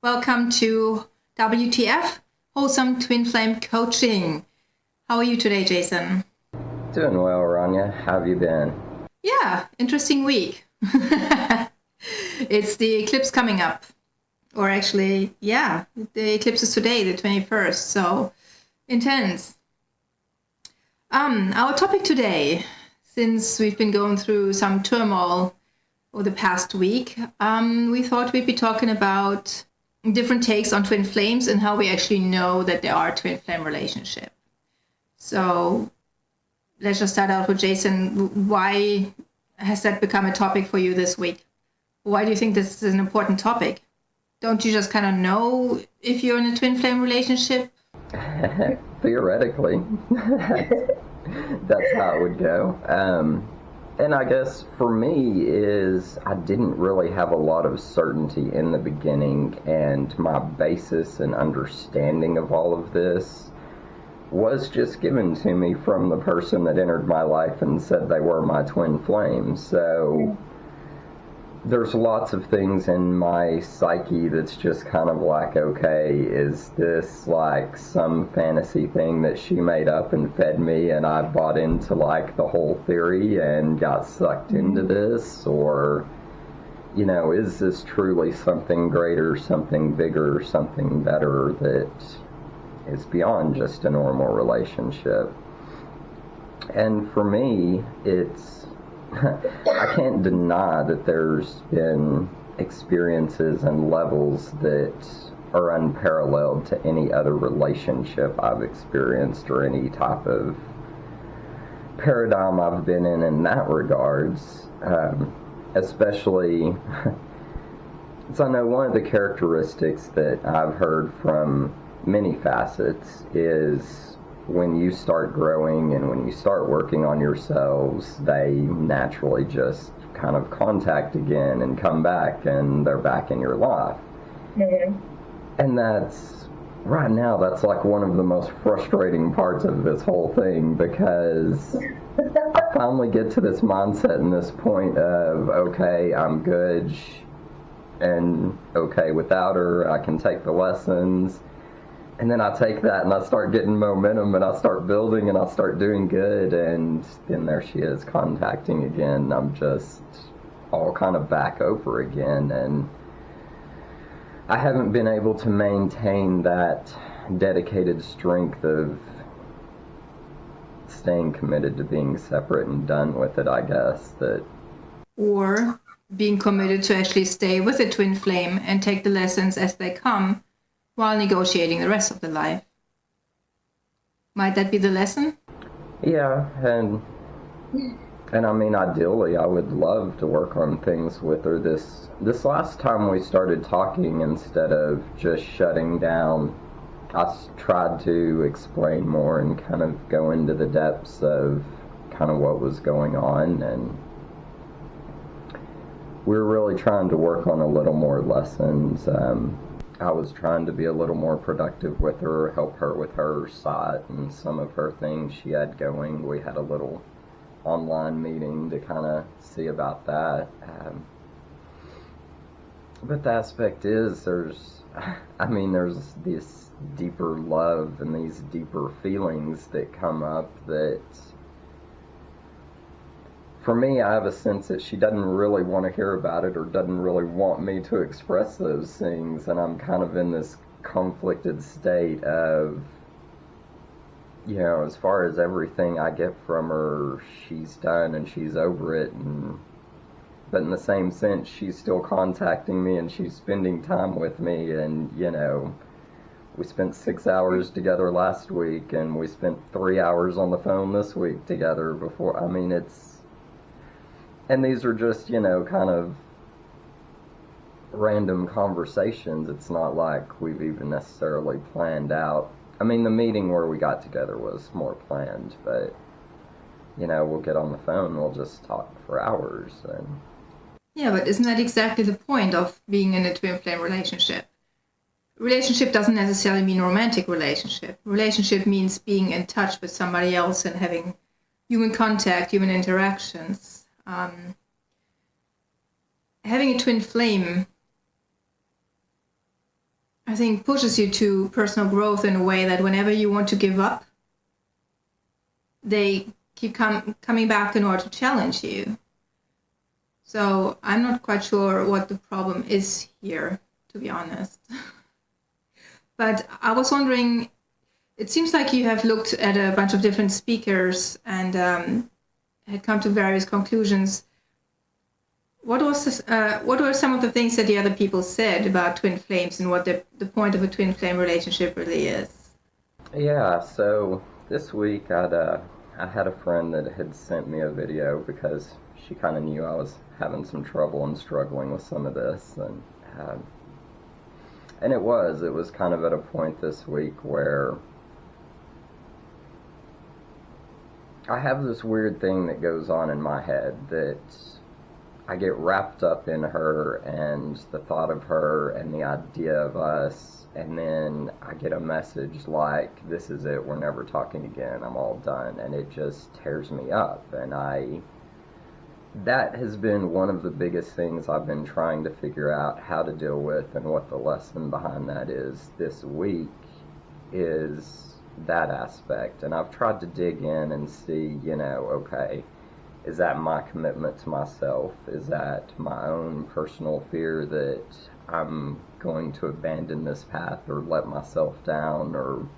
Welcome to WTF, Wholesome Twin-Flame Coaching. How are you today, Jason? Doing well, Ronja. How have you been? Yeah, interesting week. It's the eclipse coming up. Or actually, yeah, the eclipse is today, the 21st, so intense. Our topic today, since we've been going through some turmoil over the past week, we thought we'd be talking about different takes on twin flames and how we actually know that there are twin flame relationship. So let's just start out with Jason. Why has that become a topic for you this week? Why do you think this is an important topic? Don't you just kind of know if you're in a twin flame relationship? Theoretically, that's how it would go. And I guess for me is I didn't really have a lot of certainty in the beginning, and my basis and understanding of all of this was just given to me from the person that entered my life and said they were my twin flame. So there's lots of things in my psyche that's just kind of like, okay, is this like some fantasy thing that she made up and fed me and I bought into like the whole theory and got sucked into this? Or, you know, is this truly something greater, something bigger, something better that is beyond just a normal relationship? And for me, it's I can't deny that there's been experiences and levels that are unparalleled to any other relationship I've experienced or any type of paradigm I've been in that regards. Especially, so I know one of the characteristics that I've heard from many facets is when you start growing and when you start working on yourselves, they naturally just kind of contact again and come back and they're back in your life. Mm-hmm. And that's, right now, that's like one of the most frustrating parts of this whole thing, because I finally get to this mindset and this point of, okay, I'm good and okay without her, I can take the lessons. And then I take that and I start getting momentum and I start building and I start doing good, and then there she is contacting again. I'm just all kind of back over again, and I haven't been able to maintain that dedicated strength of staying committed to being separate and done with it, I guess. Or being committed to actually stay with a twin flame and take the lessons as they come, while negotiating the rest of the life. Might that be the lesson? Yeah, and I mean, ideally, I would love to work on things with her. This last time we started talking, instead of just shutting down, I tried to explain more and kind of go into the depths of kind of what was going on, and we were really trying to work on a little more lessons. I was trying to be a little more productive with her, help her with her site and some of her things she had going. We had a little online meeting to kind of see about that. But the aspect is there's this deeper love and these deeper feelings that come up that, for me, I have a sense that she doesn't really want to hear about it or doesn't really want me to express those things, and I'm kind of in this conflicted state of, you know, as far as everything I get from her, she's done and she's over it, but in the same sense, she's still contacting me and she's spending time with me, and, you know, we spent 6 hours together last week and we spent 3 hours on the phone this week together before. I mean, and these are just, you know, kind of random conversations. It's not like we've even necessarily planned out. I mean, the meeting where we got together was more planned, but, you know, we'll get on the phone and we'll just talk for hours. And yeah, but isn't that exactly the point of being in a twin flame relationship? Relationship doesn't necessarily mean romantic relationship. Relationship means being in touch with somebody else and having human contact, human interactions. Having a twin flame I think, pushes you to personal growth in a way that whenever you want to give up, they keep coming back in order to challenge you. So I'm not quite sure what the problem is here, to be honest. But I was wondering, it seems like you have looked at a bunch of different speakers and had come to various conclusions. What were some of the things that the other people said about twin flames and what the point of a twin flame relationship really is? Yeah, so this week I had a friend that had sent me a video because she kind of knew I was having some trouble and struggling with some of this, and it was kind of at a point this week where I have this weird thing that goes on in my head that I get wrapped up in her and the thought of her and the idea of us, and then I get a message like, this is it, we're never talking again, I'm all done, and it just tears me up. And that has been one of the biggest things I've been trying to figure out how to deal with, and what the lesson behind that is this week is that aspect. And I've tried to dig in and see, okay, is that my commitment to myself? Is that my own personal fear that I'm going to abandon this path or let myself down or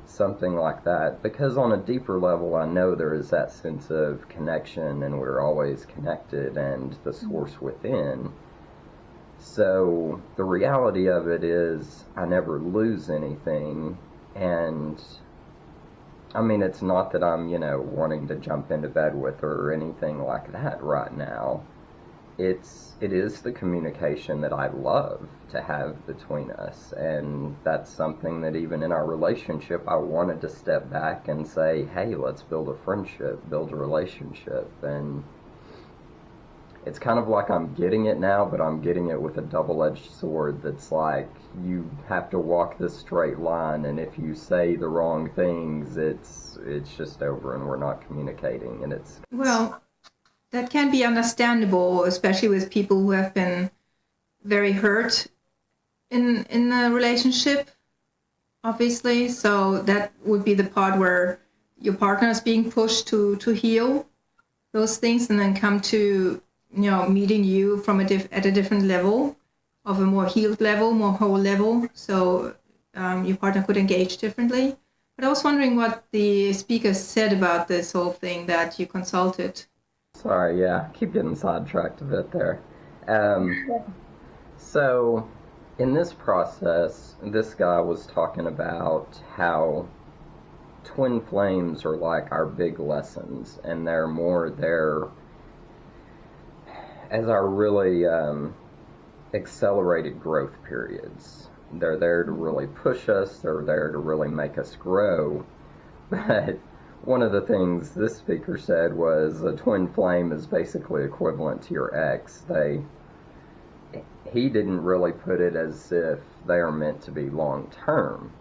something like that? Because on a deeper level, I know there is that sense of connection and we're always connected and the source within. So the reality of it is I never lose anything. And I mean, it's not that I'm, wanting to jump into bed with her or anything like that right now. It is the communication that I love to have between us, and that's something that even in our relationship I wanted to step back and say, hey, let's build a friendship, build a relationship. And it's kind of like I'm getting it now, but I'm getting it with a double-edged sword that's like, you have to walk this straight line, and if you say the wrong things, it's just over and we're not communicating. And it's... Well, that can be understandable, especially with people who have been very hurt in a relationship, obviously. So that would be the part where your partner is being pushed to heal those things and then come to, meeting you from at a different level, of a more healed level, more whole level. So your partner could engage differently. But I was wondering what the speaker said about this whole thing that you consulted. Sorry, yeah, keep getting sidetracked a bit there. So, in this process, this guy was talking about how twin flames are like our big lessons, and they're more there as our really accelerated growth periods. They're there to really push us, they're there to really make us grow, but one of the things this speaker said was a twin flame is basically equivalent to your ex. He didn't really put it as if they are meant to be long term,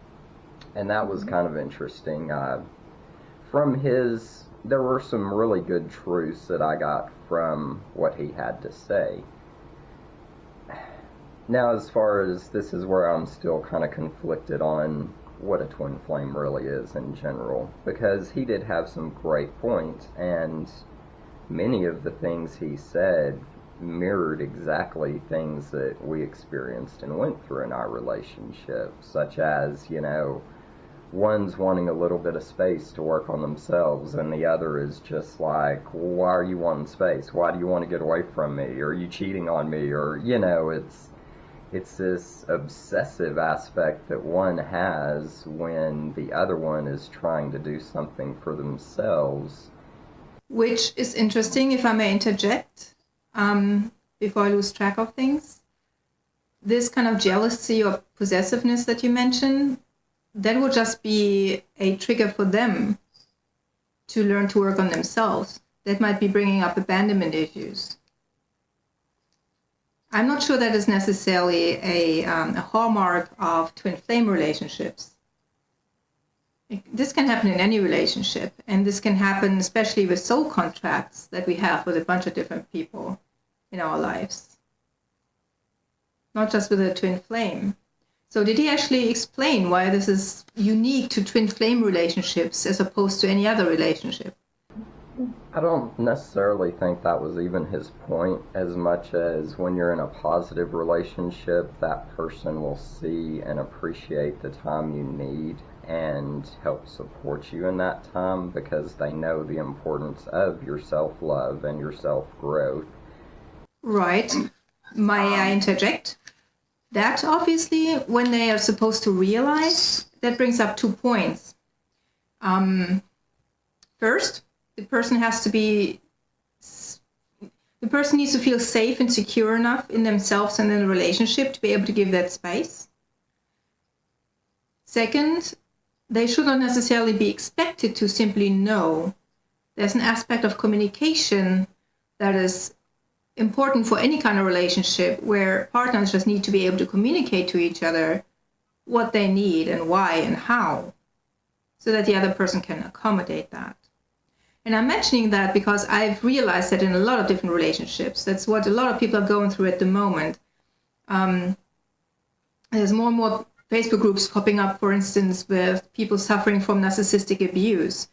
and that was kind of interesting. There were some really good truths that I got from what he had to say. Now, as far as this is where I'm still kind of conflicted on what a twin flame really is in general, because he did have some great points, and many of the things he said mirrored exactly things that we experienced and went through in our relationship, such as, one's wanting a little bit of space to work on themselves, and the other is just like, why are you wanting space? Why do you want to get away from me? Are you cheating on me? Or, it's this obsessive aspect that one has when the other one is trying to do something for themselves. Which is interesting, if I may interject, before I lose track of things. This kind of jealousy or possessiveness that you mentioned, that would just be a trigger for them to learn to work on themselves. That might be bringing up abandonment issues. I'm not sure that is necessarily a hallmark of twin flame relationships. This can happen in any relationship, and this can happen especially with soul contracts that we have with a bunch of different people in our lives. Not just with a twin flame. So did he actually explain why this is unique to twin flame relationships as opposed to any other relationship? I don't necessarily think that was even his point, as much as when you're in a positive relationship, that person will see and appreciate the time you need and help support you in that time because they know the importance of your self-love and your self-growth. Right. May I interject? That obviously, when they are supposed to realize, that brings up 2 points. First, the person needs to feel safe and secure enough in themselves and in the relationship to be able to give that space. Second, they should not necessarily be expected to simply know. There's an aspect of communication that is important for any kind of relationship where partners just need to be able to communicate to each other what they need and why and how, so that the other person can accommodate that. And I'm mentioning that because I've realized that in a lot of different relationships, that's what a lot of people are going through at the moment. There's more and more Facebook groups popping up, for instance, with people suffering from narcissistic abuse.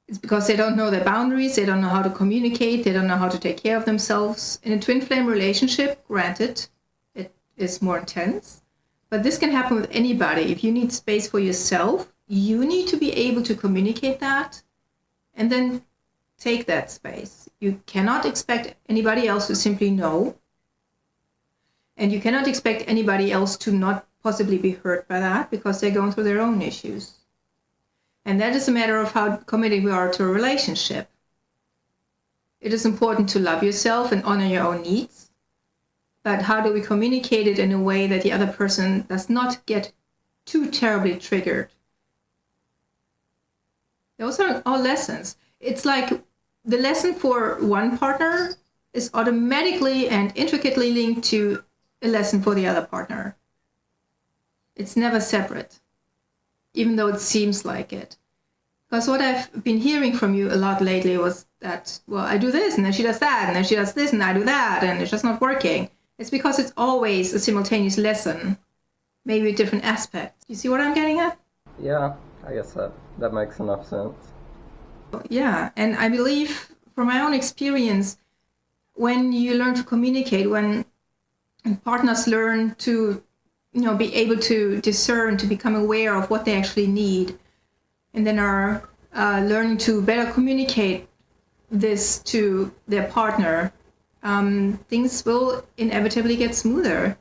It's because they don't know their boundaries, they don't know how to communicate, they don't know how to take care of themselves. In a twin flame relationship, granted, it is more intense, but this can happen with anybody. If you need space for yourself, you need to be able to communicate that and then take that space. You cannot expect anybody else to simply know. And you cannot expect anybody else to not possibly be hurt by that because they're going through their own issues. And that is a matter of how committed we are to a relationship. It is important to love yourself and honor your own needs. But how do we communicate it in a way that the other person does not get too terribly triggered? Those are all lessons. It's like the lesson for one partner is automatically and intricately linked to a lesson for the other partner. It's never separate, even though it seems like it. Because what I've been hearing from you a lot lately was that, well, I do this, and then she does that, and then she does this, and I do that, and it's just not working. It's because it's always a simultaneous lesson, maybe with different aspects. You see what I'm getting at? Yeah, I guess that makes enough sense. Yeah, and I believe from my own experience, when you learn to communicate, when partners learn to, be able to discern, to become aware of what they actually need, and then are learning to better communicate this to their partner, things will inevitably get smoother.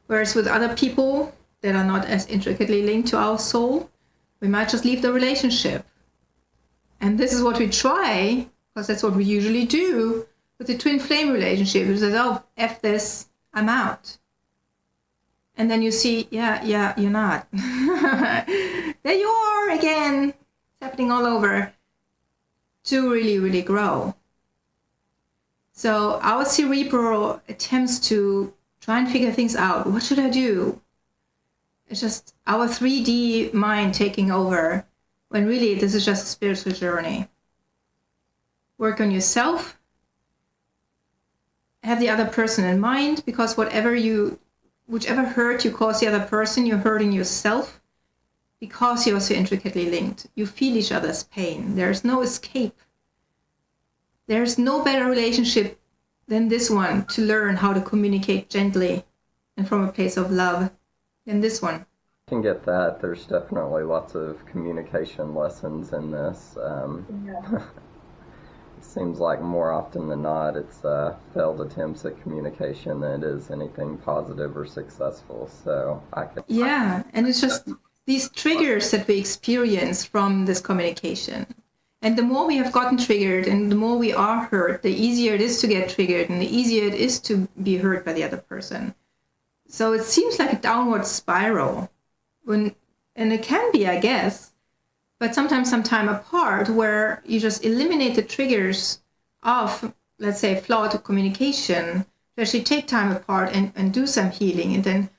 Whereas with other people that are not as intricately linked to our soul, we might just leave the relationship. And this is what we try, because that's what we usually do with the twin flame relationship. It says, oh, F this, I'm out. And then you see, yeah, you're not. There you are again. It's happening all over. To really, really grow. So our cerebral attempts to try and figure things out. What should I do? It's just our 3D mind taking over, when really this is just a spiritual journey. Work on yourself. Have the other person in mind, because whichever hurt you cause the other person, you're hurting yourself, because you're so intricately linked. You feel each other's pain. There's no escape. There's no better relationship than this one to learn how to communicate gently and from a place of love than this one. I can get that. There's definitely lots of communication lessons in this. It seems like more often than not, it's failed attempts at communication than it is anything positive or successful. So yeah, and it's just these triggers that we experience from this communication. And the more we have gotten triggered and the more we are hurt, the easier it is to get triggered and the easier it is to be hurt by the other person. So it seems like a downward spiral. And it can be, I guess, but sometimes some time apart where you just eliminate the triggers of, let's say, flawed communication, to actually take time apart and do some healing and then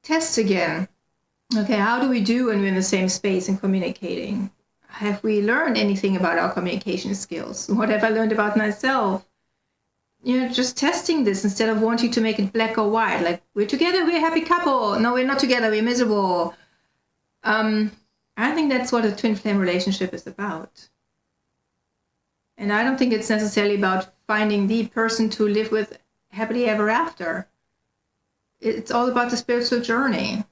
test again. Okay, how do we do when we're in the same space and communicating? Have we learned anything about our communication skills? What have I learned about myself? just testing this instead of wanting to make it black or white. Like, we're together, we're a happy couple. No, we're not together, we're miserable. I think that's what a twin flame relationship is about. And I don't think it's necessarily about finding the person to live with happily ever after. It's all about the spiritual journey.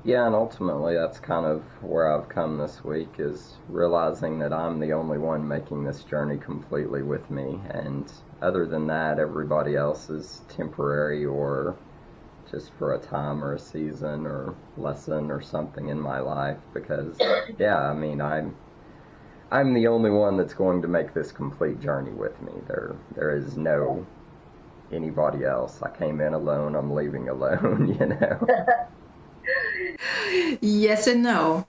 Yeah, and ultimately that's kind of where I've come this week, is realizing that I'm the only one making this journey completely with me. And other than that, everybody else is temporary or just for a time or a season or lesson or something in my life. Because, yeah, I mean, I'm the only one that's going to make this complete journey with me. There is no anybody else. I came in alone, I'm leaving alone, you know. Yes and no.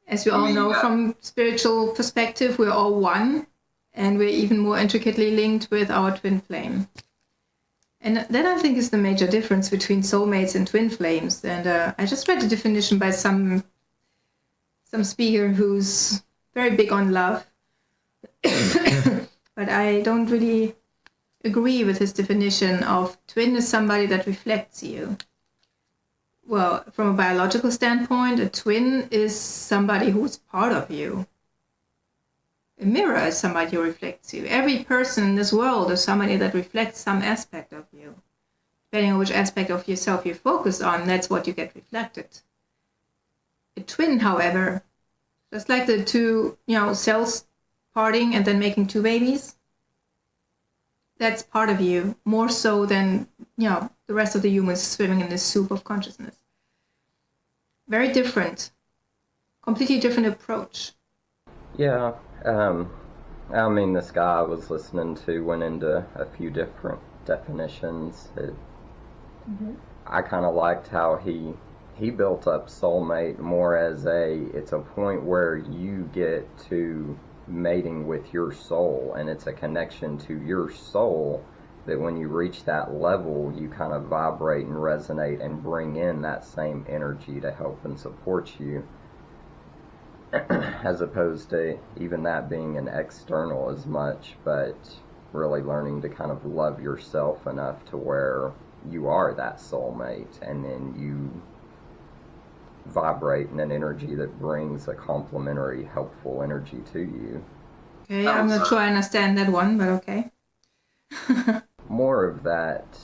As we all know from spiritual perspective, we're all one, and we're even more intricately linked with our twin flame. And that, I think, is the major difference between soulmates and twin flames. And I just read a definition by some speaker who's very big on love, but I don't really agree with his definition of twin as somebody that reflects you. Well, from a biological standpoint, a twin is somebody who's part of you. A mirror is somebody who reflects you. Every person in this world is somebody that reflects some aspect of you. Depending on which aspect of yourself you focus on, that's what you get reflected. A twin, however, just like the two, cells parting and then making two babies, that's part of you, more so than, the rest of the humans swimming in this soup of consciousness. Very different, completely different approach. Yeah, I mean, this guy I was listening to went into a few different definitions. I kind of liked how he built up soulmate more as it's a point where you get to mating with your soul, and it's a connection to your soul that when you reach that level, you kind of vibrate and resonate and bring in that same energy to help and support you, as opposed to even that being an external as much, but really learning to kind of love yourself enough to where you are that soulmate, and then you vibrate in an energy that brings a complementary, helpful energy to you. Okay, I'm not sure I understand that one, but okay. More of that,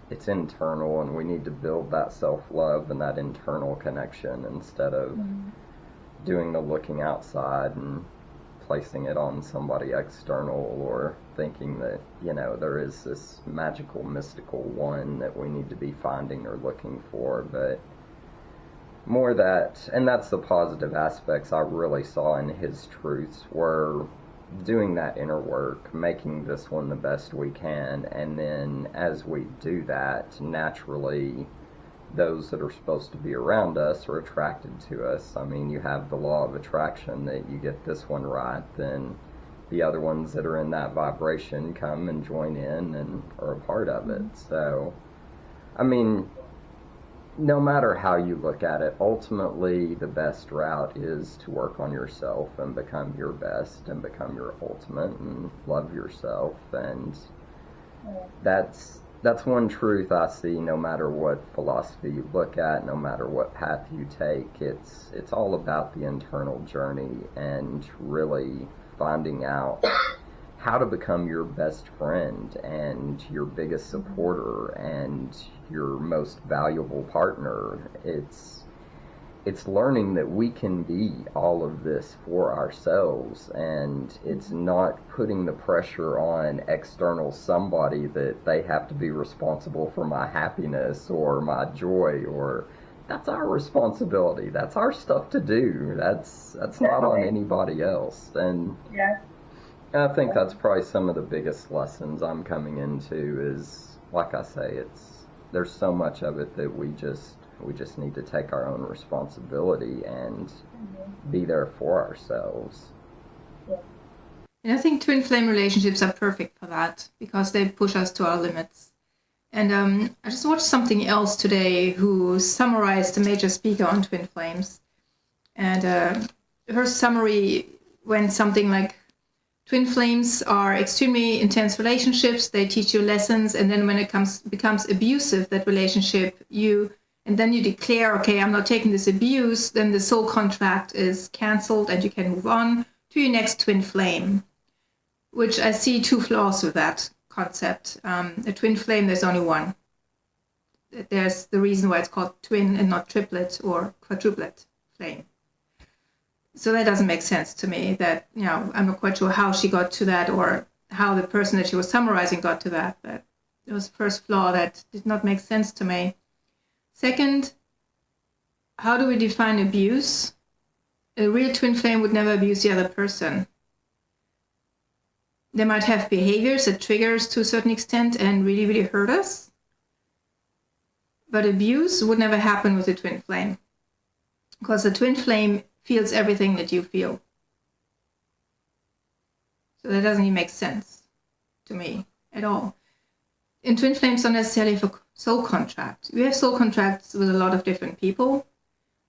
it's internal, and we need to build that self-love and that internal connection instead of doing the looking outside and placing it on somebody external, or thinking that, there is this magical, mystical one that we need to be finding or looking for, but more that, and that's the positive aspects I really saw in his truths, were doing that inner work, making this one the best we can, and then as we do that, naturally those that are supposed to be around us are attracted to us. I mean, you have the law of attraction, that you get this one right, then the other ones that are in that vibration come and join in and are a part of it. So, I mean, no matter how you look at it, ultimately the best route is to work on yourself and become your best and become your ultimate and love yourself. And that's one truth I see, no matter what philosophy you look at, no matter what path you take. It's all about the internal journey and really finding out how to become your best friend and your biggest supporter and your most valuable partner. It's learning that we can be all of this for ourselves, and it's not putting the pressure on external somebody that they have to be responsible for my happiness or my joy, or that's our responsibility. That's our stuff to do. That's not on anybody else. And I think that's probably some of the biggest lessons I'm coming into is, like I say, there's so much of it that we just need to take our own responsibility and be there for ourselves. And I think twin flame relationships are perfect for that, because they push us to our limits. And I just watched something else today who summarized a major speaker on twin flames. And her summary went something like, Twin flames are extremely intense relationships. They teach you lessons, and then when it becomes abusive, that relationship, and then you declare, okay, I'm not taking this abuse, then the soul contract is canceled and you can move on to your next twin flame, which I see two flaws with that concept. A twin flame, there's only one. There's the reason why it's called twin and not triplet or quadruplet flame. So that doesn't make sense to me. That, I'm not quite sure how she got to that or how the person that she was summarizing got to that. But it was the first flaw that did not make sense to me. Second, how do we define abuse? A real twin flame would never abuse the other person. They might have behaviors that triggers to a certain extent and really, really hurt us. But abuse would never happen with a twin flame, because the twin flame feels everything that you feel. So that doesn't even make sense to me at all. And twin flames don't necessarily have a soul contract. We have soul contracts with a lot of different people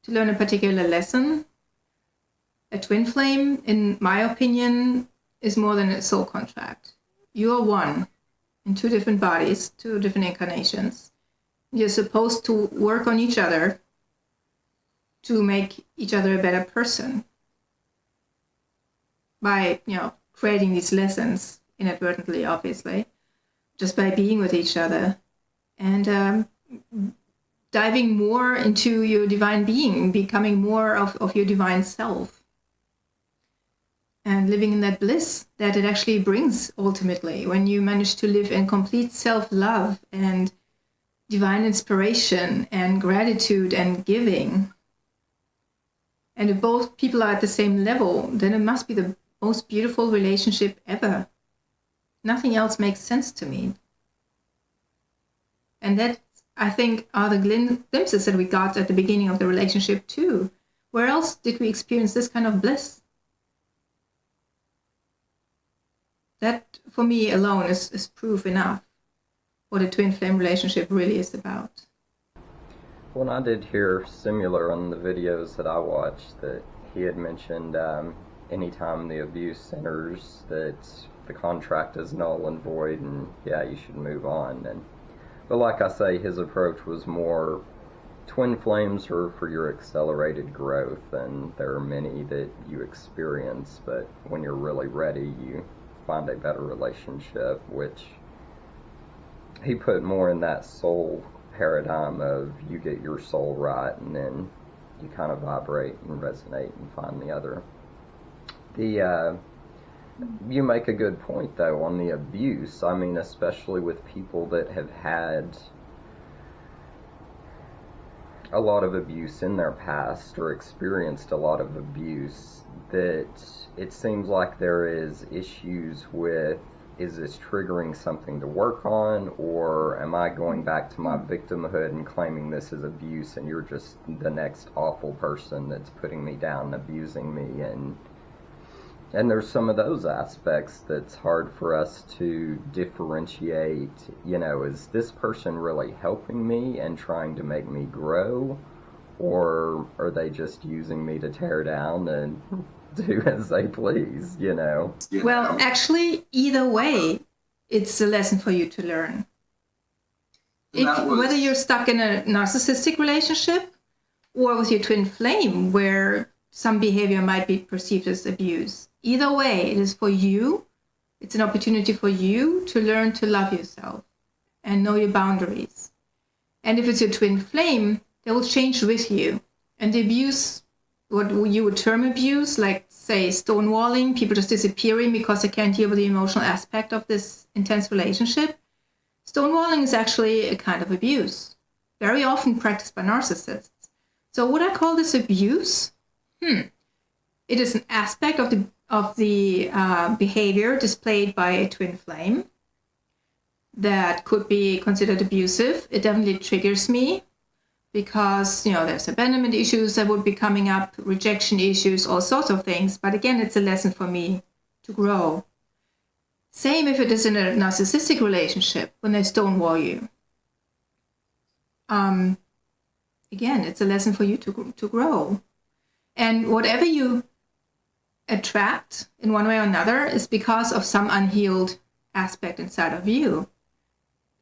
to learn a particular lesson. A twin flame, in my opinion, is more than a soul contract. You are one in two different bodies, two different incarnations. You're supposed to work on each other to make each other a better person by, creating these lessons inadvertently, obviously, just by being with each other and diving more into your divine being, becoming more of your divine self and living in that bliss that it actually brings ultimately when you manage to live in complete self-love and divine inspiration and gratitude and giving. And if both people are at the same level, then it must be the most beautiful relationship ever. Nothing else makes sense to me. And that, I think, are the glimpses that we got at the beginning of the relationship too. Where else did we experience this kind of bliss? That, for me alone, is proof enough what a twin flame relationship really is about. Well, I did hear similar on the videos that I watched that he had mentioned anytime the abuse centers that the contract is null and void and you should move on. But like I say, his approach was more twin flames are for your accelerated growth, and there are many that you experience, but when you're really ready, you find a better relationship, which he put more in that soul paradigm of you get your soul right and then you kind of vibrate and resonate and find the other. You make a good point though on the abuse. I mean, especially with people that have had a lot of abuse in their past or experienced a lot of abuse, that it seems like there is issues with, is this triggering something to work on, or am I going back to my victimhood and claiming this is abuse and you're just the next awful person that's putting me down and abusing me? And there's some of those aspects that's hard for us to differentiate. Is this person really helping me and trying to make me grow, or are they just using me to tear down and do as they please, Well, actually, either way, it's a lesson for you to learn. Whether you're stuck in a narcissistic relationship or with your twin flame where some behavior might be perceived as abuse, either way, it is for you. It's an opportunity for you to learn to love yourself and know your boundaries. And if it's your twin flame, they will change with you. And the abuse, what you would term abuse, like say stonewalling, people just disappearing because they can't deal with the emotional aspect of this intense relationship. Stonewalling is actually a kind of abuse, very often practiced by narcissists. So would I call this abuse? It is an aspect of the behavior displayed by a twin flame that could be considered abusive. It definitely triggers me, because, there's abandonment issues that would be coming up, rejection issues, all sorts of things. But again, it's a lesson for me to grow. Same if it is in a narcissistic relationship, when they stonewall you. Again, it's a lesson for you to grow. And whatever you attract in one way or another is because of some unhealed aspect inside of you.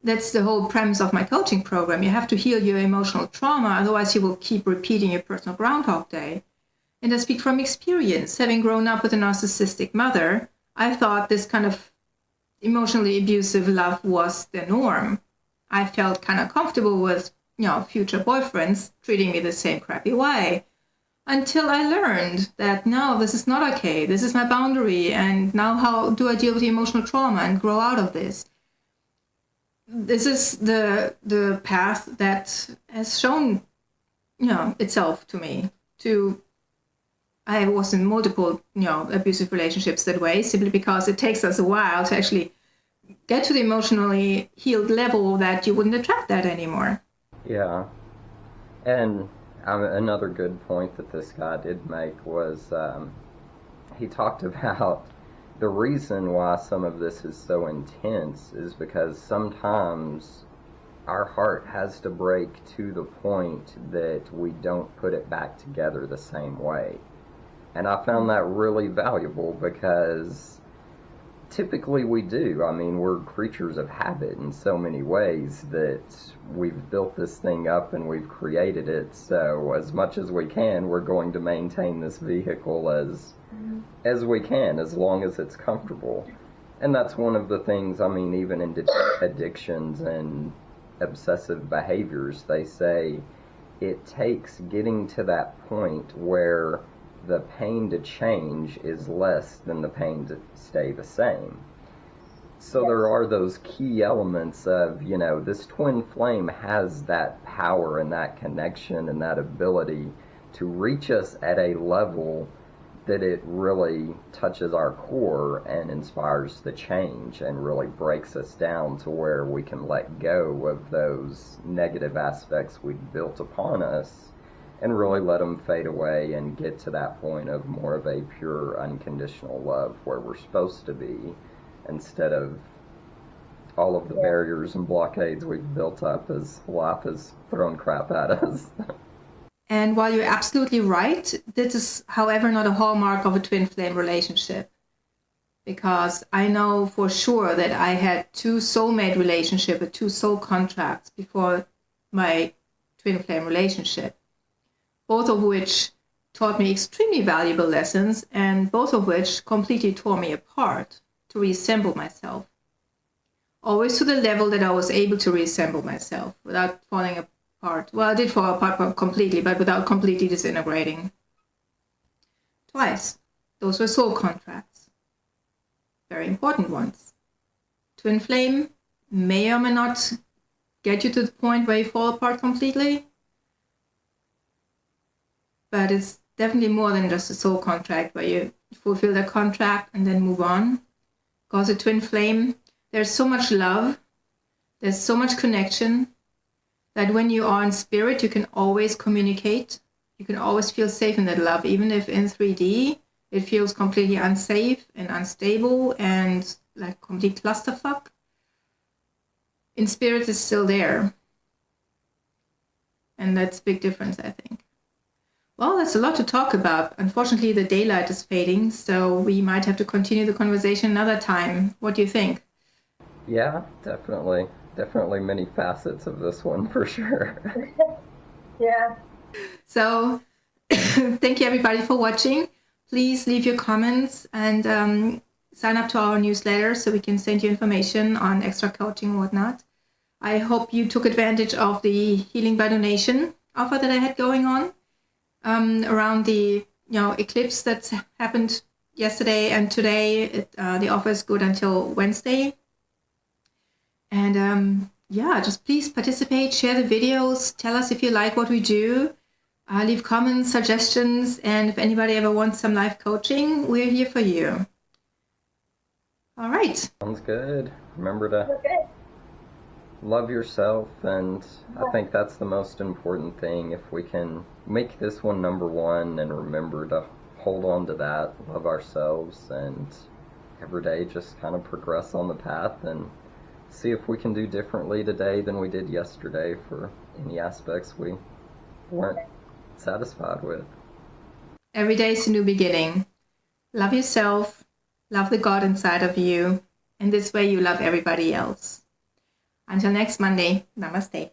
That's the whole premise of my coaching program. You have to heal your emotional trauma, otherwise you will keep repeating your personal Groundhog Day. And I speak from experience. Having grown up with a narcissistic mother, I thought this kind of emotionally abusive love was the norm. I felt kind of comfortable with, future boyfriends treating me the same crappy way. Until I learned that, no, this is not okay. This is my boundary. And now how do I deal with the emotional trauma and grow out of this? This is the path that has shown, itself to me. I was in multiple, abusive relationships that way, simply because it takes us a while to actually get to the emotionally healed level that you wouldn't attract that anymore. Yeah. And another good point that this guy did make was he talked about the reason why some of this is so intense is because sometimes our heart has to break to the point that we don't put it back together the same way. And I found that really valuable because typically we do. I mean, we're creatures of habit in so many ways that we've built this thing up and we've created it. So as much as we can, we're going to maintain this vehicle as we can, as long as it's comfortable. And that's one of the things, I mean, even in addictions and obsessive behaviors, they say it takes getting to that point where the pain to change is less than the pain to stay the same. So there are those key elements of, this twin flame has that power and that connection and that ability to reach us at a level that it really touches our core and inspires the change and really breaks us down to where we can let go of those negative aspects we've built upon us and really let them fade away and get to that point of more of a pure, unconditional love where we're supposed to be, instead of all of the barriers and blockades we've built up as life has thrown crap at us. And while you're absolutely right, this is, however, not a hallmark of a twin flame relationship. Because I know for sure that I had 2 soulmate relationships with 2 soul contracts before my twin flame relationship. Both of which taught me extremely valuable lessons, and both of which completely tore me apart to reassemble myself. Always to the level that I was able to reassemble myself without falling apart. Well, I did fall apart completely, but without completely disintegrating. Twice. Those were soul contracts. Very important ones. Twin flame may or may not get you to the point where you fall apart completely. But it's definitely more than just a soul contract where you fulfill the contract and then move on. Because a twin flame, there's so much love, there's so much connection, that when you are in spirit, you can always communicate. You can always feel safe in that love, even if in 3D it feels completely unsafe and unstable and like complete clusterfuck. In spirit, it's still there. And that's a big difference, I think. Well, that's a lot to talk about. Unfortunately, the daylight is fading, so we might have to continue the conversation another time. What do you think? Yeah, definitely. Definitely many facets of this one for sure. Yeah. So thank you everybody for watching. Please leave your comments and sign up to our newsletter so we can send you information on extra coaching and whatnot. I hope you took advantage of the Healing by Donation offer that I had going on around the eclipse that happened yesterday and today. The offer is good until Wednesday. And just please participate, share the videos, tell us if you like what we do, leave comments, suggestions, and if anybody ever wants some life coaching, we're here for you. All right. Sounds good. Remember to love yourself, and I think that's the most important thing. If we can make this one number one and remember to hold on to that, love ourselves, and every day just kind of progress on the path and see if we can do differently today than we did yesterday for any aspects we weren't satisfied with. Every day is a new beginning. love yourself, love the God inside of you, and this way you love everybody else. Until next Monday, namaste.